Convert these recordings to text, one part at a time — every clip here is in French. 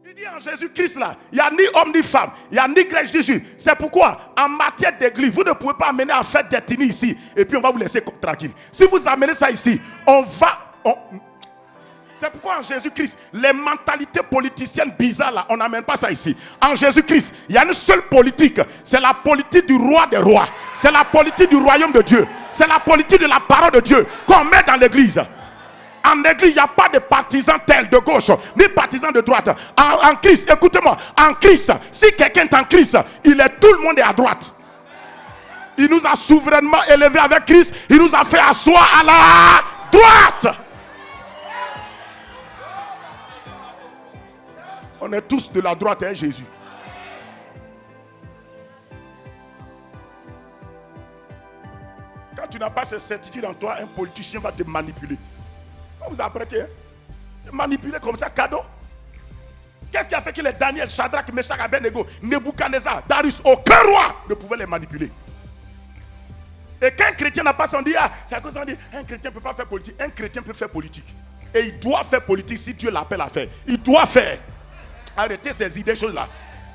Il dit en Jésus-Christ là, il n'y a ni homme ni femme, il n'y a ni grec ni juif. C'est pourquoi, en matière d'église, vous ne pouvez pas amener à faire d'ethnie ici et puis on va vous laisser tranquille. Si vous amenez ça ici, c'est pourquoi en Jésus-Christ, les mentalités politiciennes bizarres là, on n'amène pas ça ici. En Jésus-Christ, il y a une seule politique, c'est la politique du roi des rois. C'est la politique du royaume de Dieu. C'est la politique de la parole de Dieu qu'on met dans l'église. En église, il n'y a pas de partisans tels de gauche, ni partisans de droite. En Christ, écoutez-moi, en Christ, si quelqu'un est en Christ, tout le monde est à droite. Il nous a souverainement élevés avec Christ, il nous a fait asseoir à la droite. On est tous de la droite, hein, Jésus. Quand tu n'as pas cette certitude en toi, un politicien va te manipuler. Vous apprêtez, hein? Manipuler comme ça, cadeau. Qu'est-ce qui a fait que les Daniel, Shadrach, Meshach, Abednego, Nebuchadnezzar, Darius, aucun roi ne pouvait les manipuler. Et qu'un chrétien n'a pas son dit, c'est à cause qu'on dit, un chrétien ne peut pas faire politique. Un chrétien peut faire politique. Et il doit faire politique si Dieu l'appelle à faire. Il doit faire. Arrêtez ces idées, choses-là.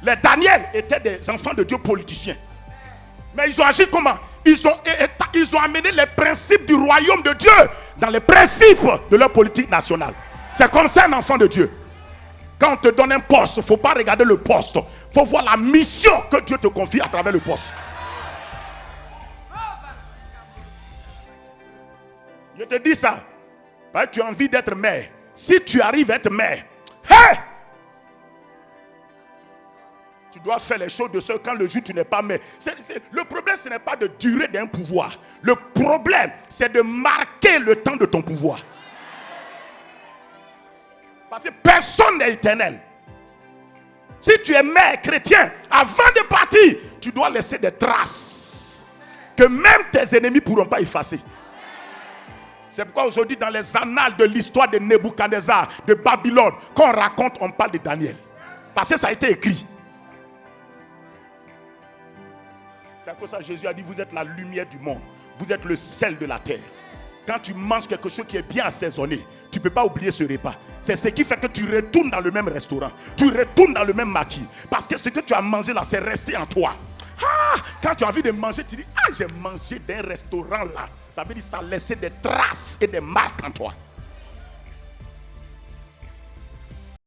Les Daniel étaient des enfants de Dieu politiciens. Mais ils ont agi comment? Ils ont amené les principes du royaume de Dieu dans les principes de leur politique nationale. C'est comme ça un enfant de Dieu. Quand on te donne un poste, il ne faut pas regarder le poste. Il faut voir la mission que Dieu te confie à travers le poste. Je te dis ça. Parce que tu as envie d'être maire. Si tu arrives à être maire, hey! Tu dois faire les choses de ce quand le jour tu n'es pas maire. Le problème, ce n'est pas de durer d'un pouvoir. Le problème, c'est de marquer le temps de ton pouvoir. Parce que personne n'est éternel. Si tu es maire chrétien, avant de partir, tu dois laisser des traces que même tes ennemis ne pourront pas effacer. C'est pourquoi aujourd'hui, dans les annales de l'histoire de Nebuchadnezzar, de Babylone, quand on raconte, on parle de Daniel. Parce que ça a été écrit. C'est à cause de ça que Jésus a dit, vous êtes la lumière du monde. Vous êtes le sel de la terre. Quand tu manges quelque chose qui est bien assaisonné, tu ne peux pas oublier ce repas. C'est ce qui fait que tu retournes dans le même restaurant. Tu retournes dans le même maquis. Parce que ce que tu as mangé là, c'est resté en toi. Quand tu as envie de manger, tu dis, j'ai mangé d'un restaurant là. Ça veut dire que ça a laissé des traces et des marques en toi.